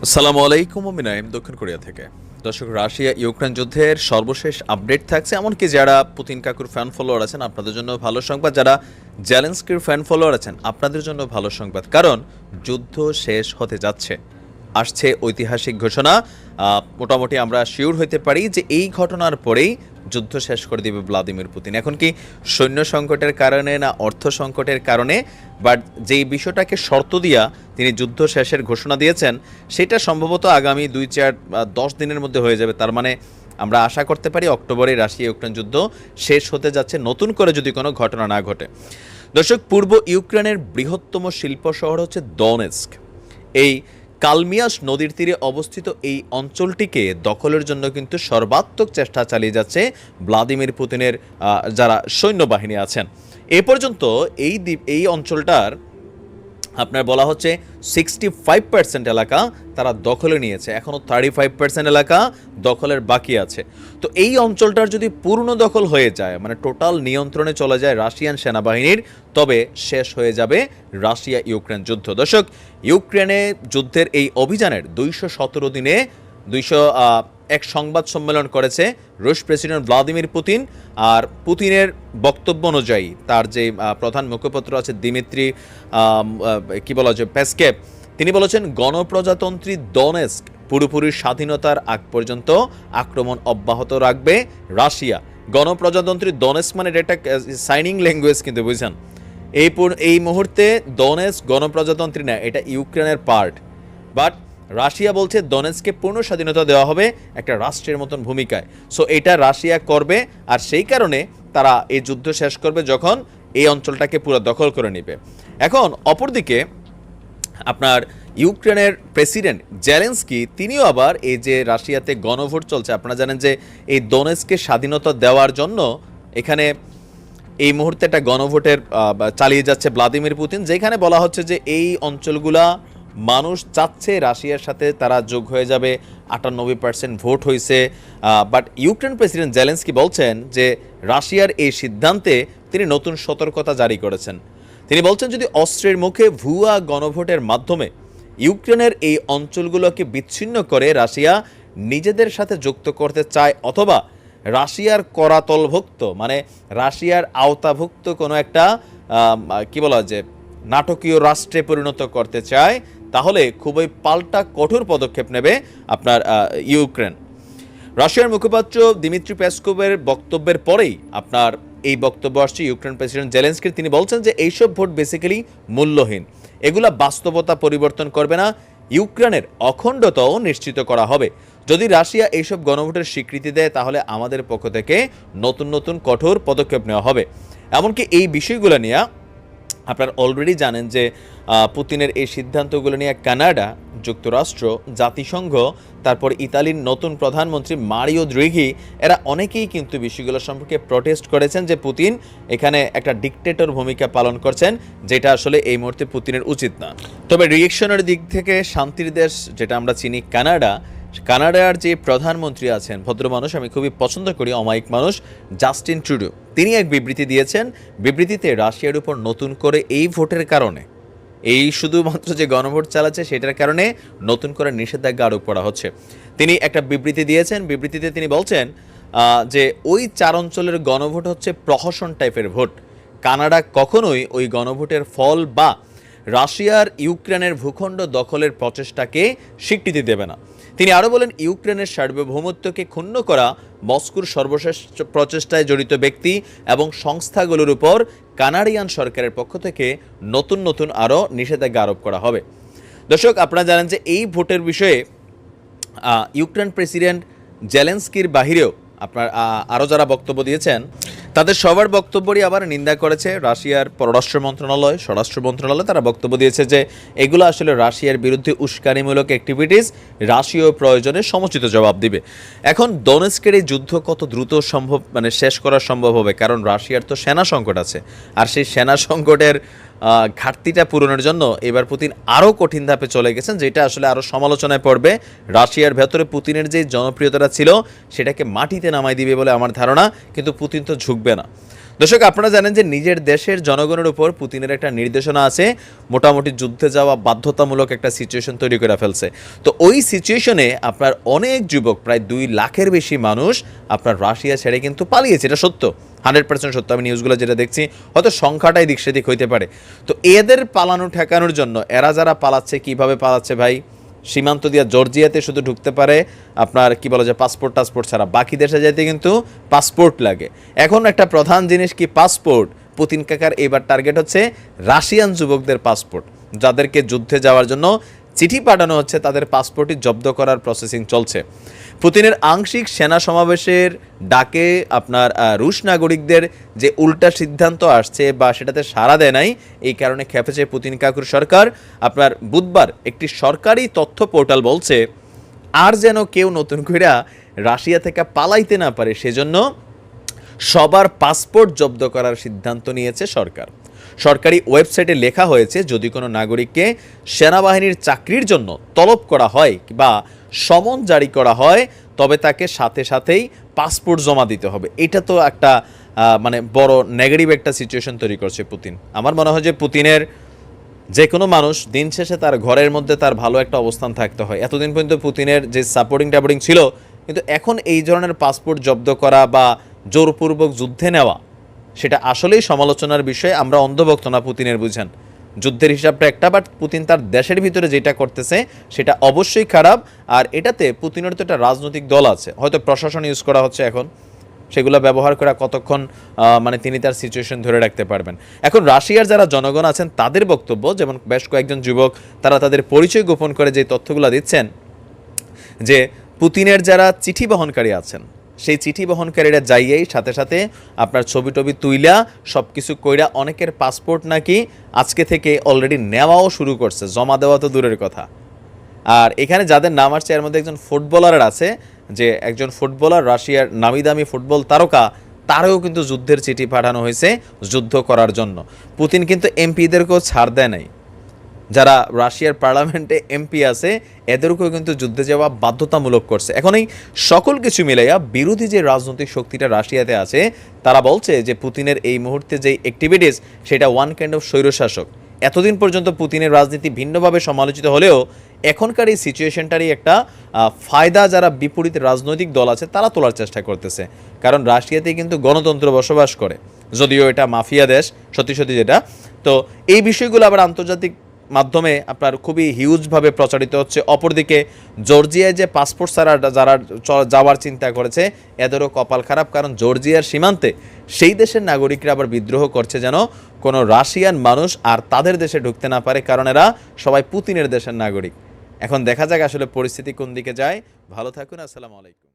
আসসালামু আলাইকুম, আমি নাইম দক্ষিণ কোরিয়া থেকে। দর্শক, রাশিয়া ইউক্রেন যুদ্ধের সর্বশেষ আপডেট থাকছে। এমনকি যারা পুতিন কাকুর ফ্যান ফলোয়ার আছেন আপনাদের জন্য ভালো সংবাদ, যারা জেলেনস্কির ফ্যান ফলোয়ার আছেন আপনাদের জন্য ভালো সংবাদ, কারণ যুদ্ধ শেষ হতে যাচ্ছে। আসছে ঐতিহাসিক ঘোষণা। মোটামুটি আমরা শিওর হইতে পারি যে এই ঘটনার পরেই যুদ্ধ শেষ করে দিবে ভ্লাদিমির পুতিন। এখন কি সৈন্য সংকটের কারণে না অর্থ সংকটের কারণে, বাট যেই বিষয়টাকে শর্ত দিয়া তিনি যুদ্ধ শেষের ঘোষণা দিয়েছেন সেটা সম্ভবত আগামী 2-4-10 দিনের মধ্যে হয়ে যাবে। তার মানে আমরা আশা করতে পারি অক্টোবরে রাশিয়া ইউক্রেন যুদ্ধ শেষ হতে যাচ্ছে, নতুন করে যদি কোনো ঘটনা না ঘটে। দর্শক, পূর্ব ইউক্রেনের বৃহত্তম শিল্প শহর হচ্ছে দনেস্ক। এই কালমিয়াস নদীর তীরে অবস্থিত এই অঞ্চলটিকে দখলের জন্য কিন্তু সর্বাত্মক চেষ্টা চালিয়ে যাচ্ছে ভ্লাদিমির পুতিনের যারা সৈন্যবাহিনী আছেন। এ পর্যন্ত এই অঞ্চলটার আপনার বলা হচ্ছে 65% এলাকা তারা দখলে নিয়েছে, এখনও 35% এলাকা দখলের বাকি আছে। তো এই অঞ্চলটার যদি পূর্ণ দখল হয়ে যায়, মানে টোটাল নিয়ন্ত্রণে চলে যায় রাশিয়ান সেনাবাহিনীর, তবে শেষ হয়ে যাবে রাশিয়া ইউক্রেন যুদ্ধ। দর্শক, ইউক্রেনে যুদ্ধের এই অভিযানের 217 দিনে 201 সংবাদ সম্মেলন করেছে রুশ প্রেসিডেন্ট ভ্লাদিমির পুতিন। আর পুতিনের বক্তব্য অনুযায়ী তার যে প্রধান মুখপাত্র আছে দিমিত্রি কি বলা যায় পেসকেভ, তিনি বলেছেন গণপ্রজাতন্ত্রী দনেস্ক পুরোপুরি স্বাধীনতার আগ পর্যন্ত আক্রমণ অব্যাহত রাখবে রাশিয়া। গণপ্রজাতন্ত্রী দনেস্ক মানে এটা সাইনিং ল্যাঙ্গুয়েজ, কিন্তু বুঝছেন এই মুহূর্তে দনেস্ক গণপ্রজাতন্ত্রী না, এটা ইউক্রেনের পার্ট। বাট রাশিয়া বলছে দনেস্ককে পূর্ণ স্বাধীনতা দেওয়া হবে একটা রাষ্ট্রের মতন ভূমিকায়। সো এটা রাশিয়া করবে, আর সেই কারণে তারা এই যুদ্ধ শেষ করবে যখন এই অঞ্চলটাকে পুরো দখল করে নেবে। এখন অপরদিকে আপনার ইউক্রেনের প্রেসিডেন্ট জেলেনস্কি তিনিও আবার এই যে রাশিয়াতে গণভোট চলছে, আপনারা জানেন যে এই দনেস্ককে স্বাধীনতা দেওয়ার জন্য এখানে এই মুহূর্তে একটা গণভোটের চালিয়ে যাচ্ছে ভ্লাদিমির পুতিন, যেখানে বলা হচ্ছে যে এই অঞ্চলগুলা মানুষ চাচ্ছে রাশিয়ার সাথে তারা যোগ হয়ে যাবে। 98% ভোট হয়েছে। বাট ইউক্রেন প্রেসিডেন্ট জেলেনস্কি বলছেন যে রাশিয়ার এই সিদ্ধান্তে তিনি নতুন সতর্কতা জারি করেছেন। তিনি বলছেন যদি অস্ত্রের মুখে ভুয়া গণভোটের মাধ্যমে ইউক্রেনের এই অঞ্চলগুলোকে বিচ্ছিন্ন করে রাশিয়া নিজেদের সাথে যুক্ত করতে চায়, অথবা রাশিয়ার করাতলভুক্ত মানে রাশিয়ার আওতাভুক্ত কোনো একটা কি বলা যে নাটকীয় রাষ্ট্রে পরিণত করতে চায়, তাহলে খুবই পাল্টা কঠোর পদক্ষেপ নেবে আপনার ইউক্রেন। রাশিয়ার মুখপাত্র দিমিত্রি পেসকোভের বক্তব্যের পরেই আপনার এই বক্তব্য আসছে ইউক্রেন প্রেসিডেন্ট জেলেনস্কির। তিনি বলছেন যে এইসব ভোট বেসিক্যালি মূল্যহীন, এগুলা বাস্তবতা পরিবর্তন করবে না, ইউক্রেনের অখণ্ডতাও নিশ্চিত করা হবে। যদি রাশিয়া এইসব গণভোটের স্বীকৃতি দেয় তাহলে আমাদের পক্ষ থেকে নতুন নতুন কঠোর পদক্ষেপ নেওয়া হবে। এমনকি এই বিষয়গুলো নিয়ে আপনারা অলরেডি জানেন যে পুতিনের এই সিদ্ধান্তগুলো নিয়ে কানাডা, যুক্তরাষ্ট্র, জাতিসংঘ, তারপর ইতালির নতুন প্রধানমন্ত্রী মারিও দ্রিঘি, এরা অনেকেই কিন্তু বিষয়গুলো সম্পর্কে প্রটেস্ট করেছেন যে পুতিন এখানে একটা ডিকটেটর ভূমিকা পালন করছেন, যেটা আসলে এই মুহূর্তে পুতিনের উচিত না। তবে রিয়েকশনের দিক থেকে শান্তির দেশ যেটা আমরা চিনি কানাডার যে প্রধানমন্ত্রী আছেন, ভদ্র মানুষ, আমি খুবই পছন্দ করি, অমায়িক মানুষ, জাস্টিন ট্রুডো, তিনি এক বিবৃতি দিয়েছেন। বিবৃতিতে রাশিয়ার উপর নতুন করে এই ভোটের কারণে, এই শুধুমাত্র যে গণভোট চালাচ্ছে সেটার কারণে নতুন করে নিষেধাজ্ঞা আরোপ করা হচ্ছে। তিনি একটা বিবৃতি দিয়েছেন। বিবৃতিতে তিনি বলছেন যে ওই 4 অঞ্চলের গণভোট হচ্ছে প্রহসন টাইপের ভোট। কানাডা কখনোই ওই গণভোটের ফল বা রাশিয়ার ইউক্রেনের ভূখণ্ড দখলের প্রচেষ্টাকে স্বীকৃতি দেবে না। তিনি আরও বলেন, ইউক্রেনের সার্বভৌমত্বকে ক্ষুণ্ণ করা মস্কোর সর্বশেষ প্রচেষ্টায় জড়িত ব্যক্তি এবং সংস্থাগুলোর উপর কানাডিয়ান সরকারের পক্ষ থেকে নতুন নতুন আরও নিষেধাজ্ঞা আরোপ করা হবে। দর্শক, আপনারা জানেন যে এই ভোটের বিষয়ে ইউক্রেন প্রেসিডেন্ট জেলেনস্কির বাহিরেও আপনার আরও যারা বক্তব্য দিয়েছেন তাদের সবার বক্তব্যই আবার নিন্দা করেছে রাশিয়ার পররাষ্ট্র মন্ত্রণালয়, স্বরাষ্ট্র মন্ত্রণালয়। তারা বক্তব্য দিয়েছে যে এগুলো আসলে রাশিয়ার বিরুদ্ধে উস্কানিমূলক অ্যাক্টিভিটিস, রাশিয়াও প্রয়োজনে সমুচিত জবাব দিবে। এখন দনেস্কের এই যুদ্ধ কত দ্রুত সম্ভব মানে শেষ করা সম্ভব হবে, কারণ রাশিয়ার তো সেনা সংকট আছে, আর সেই সেনা সংকটের ঘাটতিটা পূরণের জন্য এবার পুতিন আরও কঠিন ধাপে চলে গেছেন, যেটা আসলে আরও সমালোচনায় পড়বে। রাশিয়ার ভেতরে পুতিনের যে জনপ্রিয়তাটা ছিল সেটাকে মাটিতে নামাই দিবে বলে আমার ধারণা, কিন্তু পুতিন তো ঝুঁকবে না। দর্শক, আপনারা জানেন যে নিজের দেশের জনগণের উপর পুতিনের একটা নির্দেশনা আছে, মোটামুটি যুদ্ধে যাওয়া বাধ্যতামূলক একটা সিচুয়েশন তৈরি করে ফেলছে। তো ওই সিচুয়েশনে আপনার অনেক যুবক, প্রায় 2 লাখের বেশি মানুষ আপনার রাশিয়া ছেড়ে কিন্তু পালিয়েছে, এটা সত্য, 100% সত্য। আমি নিউজগুলো যেটা দেখছি, হয়তো সংখ্যাটাই দিক সেদিক হইতে পারে। তো এদের পালানো ঠেকানোর জন্য এরা যারা পালাচ্ছে, কিভাবে পালাচ্ছে ভাই, সীমান্ত দিয়ে জর্জিয়াতে শুধু ঢুকতে পারে আপনার কি বলা যায় পাসপোর্ট টাসপোর্ট ছাড়া, বাকি দেশে যাইতে কিন্তু পাসপোর্ট লাগে। এখন একটা প্রধান জিনিস কি, পাসপোর্ট। পুতিন কাকার এবার টার্গেট হচ্ছে রাশিয়ান যুবকদের পাসপোর্ট, যাদেরকে যুদ্ধে যাওয়ার জন্য চিঠি পাঠানো হচ্ছে, তাদের পাসপোর্টই জব্দ করার প্রসেসিং চলছে। পুতিনের আংশিক সেনা সমাবেশের ডাকে আপনার রুশ নাগরিকদের যে উল্টা সিদ্ধান্ত আসছে বা সেটাতে সাড়া দেয় নাই, এই কারণে খেপেছে পুতিন কাকুর সরকার। আপনার বুধবার একটি সরকারি তথ্য পোর্টাল বলছে, আর যেন কেউ নতুন করে রাশিয়া থেকে পালাইতে না পারে, সেজন্য সবার পাসপোর্ট জব্দ করার সিদ্ধান্ত নিয়েছে সরকার। সরকারি ওয়েবসাইটে লেখা হয়েছে, যদি কোনো নাগরিককে সেনাবাহিনীর চাকরির জন্য তলব করা হয় বা সমন জারি করা হয়, তবে তাকে সাথে সাথেই পাসপোর্ট জমা দিতে হবে। এটা তো একটা মানে বড় নেগেটিভ একটা সিচুয়েশন তৈরি করছে পুতিন। আমার মনে হয় যে পুতিনের যে কোনো মানুষ দিন শেষে তার ঘরের মধ্যে তার ভালো একটা অবস্থান থাকতে হয়। এতদিন পর্যন্ত পুতিনের যে সাপোর্টিং টাপোর্টিং ছিল, কিন্তু এখন এই ধরনের পাসপোর্ট জব্দ করা বা জোরপূর্বক যুদ্ধে নেওয়া, সেটা আসলেই সমালোচনার বিষয়। আমরা অন্ধভক্ত না পুতিনের, বুঝেন, যুদ্ধের হিসাবটা একটা, বাট পুতিন তার দেশের ভিতরে যেটা করতেছে সেটা অবশ্যই খারাপ। আর এটাতে পুতিনের তো একটা রাজনৈতিক দল আছে, হয়তো প্রশাসন ইউজ করা হচ্ছে এখন, সেগুলো ব্যবহার করা কতক্ষণ মানে তিনি তার সিচুয়েশন ধরে রাখতে পারবেন। এখন রাশিয়ার যারা জনগণ আছেন তাদের বক্তব্য, যেমন বেশ কয়েকজন যুবক তারা তাদের পরিচয় গোপন করে যে তথ্যগুলো দিচ্ছেন, যে পুতিনের যারা চিঠি বহনকারী আছেন, সেই চিঠি বহনকারীরা যাইয়েই সাথে সাথে আপনার ছবি টবি তুইলা সব কিছু কইরা অনেকের পাসপোর্ট নাকি আজকে থেকে অলরেডি নেওয়াও শুরু করছে, জমা দেওয়া তো দূরের কথা। আর এখানে যাদের নাম আসছে এর মধ্যে একজন ফুটবলার আছে, যে একজন ফুটবলার রাশিয়ার নামি দামি ফুটবল তারকা, তারও কিন্তু যুদ্ধের চিঠি পাঠানো হয়েছে যুদ্ধ করার জন্য। পুতিন কিন্তু এমপিদেরকেও ছাড় দেয় নাই, যারা রাশিয়ার পার্লামেন্টে এমপি আছে এদেরকেও কিন্তু যুদ্ধে যাওয়া বাধ্যতামূলক করছে। এখন এই সকল কিছু মিলাইয়া বিরোধী যে রাজনৈতিক শক্তিটা রাশিয়াতে আছে, তারা বলছে যে পুতিনের এই মুহূর্তে যে অ্যাক্টিভিটিস, সেটা ওয়ান কাইন্ড অফ স্বৈরশাসক। এতদিন পর্যন্ত পুতিনের রাজনীতি ভিন্নভাবে সমালোচিত হলেও এখনকার এই সিচুয়েশনটারই একটা ফায়দা যারা বিপরীত রাজনৈতিক দল আছে তারা তোলার চেষ্টা করতেছে। কারণ রাশিয়াতে কিন্তু গণতন্ত্র বসবাস করে, যদিও এটা মাফিয়া দেশ সত্যি সত্যি যেটা। তো এই বিষয়গুলো আবার আন্তর্জাতিক মাধ্যমে আপনার খুবই হিউজভাবে প্রচারিত হচ্ছে। অপরদিকে জর্জিয়ায় যে পাসপোর্ট ছাড়া যারা যাওয়ার চিন্তা করেছে, এদেরও কপাল খারাপ, কারণ জর্জিয়ার সীমান্তে সেই দেশের নাগরিকরা আবার বিদ্রোহ করছে যেন কোনো রাশিয়ান মানুষ আর তাদের দেশে ঢুকতে না পারে, কারণ এরা সবাই পুতিনের দেশের নাগরিক। এখন দেখা যাক আসলে পরিস্থিতি কোন দিকে যায়। ভালো থাকুন, আসসালামু আলাইকুম।